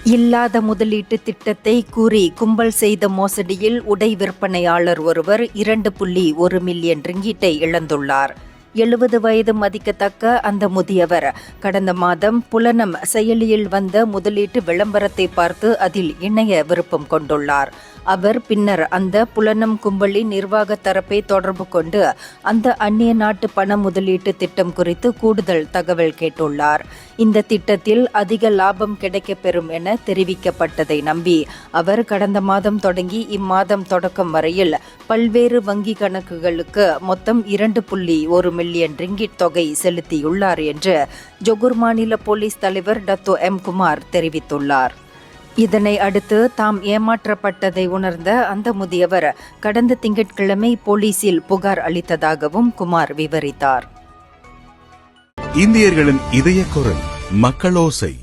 இல்லாத முதலீட்டு திட்டத்தை கூறி கும்பல் செய்த மோசடியில் உடை விற்பனையாளர் ஒருவர் 2.1 மில்லியன் ரிங்கிட்டை இழந்துள்ளார். 70 வயது மதிக்கத்தக்க அந்த முதியவர் கடந்த மாதம் புலனம் செயலியில் வந்த முதலீட்டு விளம்பரத்தை பார்த்து அதில் இணைய விருப்பம் கொண்டுள்ளார். அவர் பின்னர் அந்த புலனம் கும்பலின் நிர்வாக தரப்பை தொடர்பு கொண்டு அந்த அந்நிய நாட்டு பண முதலீட்டு திட்டம் குறித்து கூடுதல் தகவல் கேட்டுள்ளார். இந்த திட்டத்தில் அதிக லாபம் கிடைக்கப்பெறும் என தெரிவிக்கப்பட்டதை நம்பி அவர் கடந்த மாதம் தொடங்கி இம்மாதம் தொடக்கம் வரையில் பல்வேறு வங்கி கணக்குகளுக்கு மொத்தம் 2.1 மில்லியன் ரிங்கிட் தொகை செலுத்தியுள்ளார் என்று ஜொகூர் மாநில போலீஸ் தலைவர் டத்தோ எம் குமார் தெரிவித்துள்ளார். இதனை அடுத்து தாம் ஏமாற்றப்பட்டதை உணர்ந்த அந்த முதியவர் கடந்த திங்கட்கிழமை போலீசில் புகார் அளித்ததாகவும் குமார் விவரித்தார். இந்தியர்களின் இதய குரல் மக்களோசை.